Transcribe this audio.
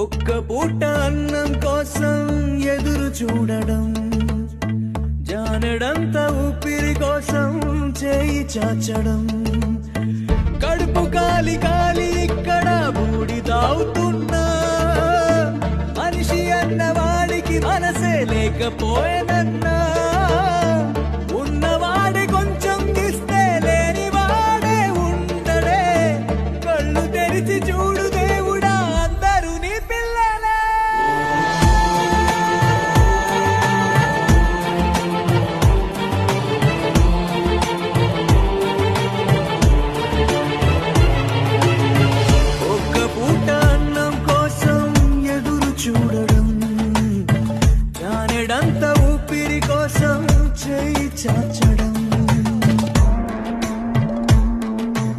ఒక్క పూట అన్నం కోసం ఎదురు చూడడం, జానడంత ఊపిరి కోసం చేయి చాచడం, కడుపు కాలి కాలి ఇక్కడ బూడి తాగుతున్నా, మనిషి అన్నవాడికి మనసే లేకపోయినా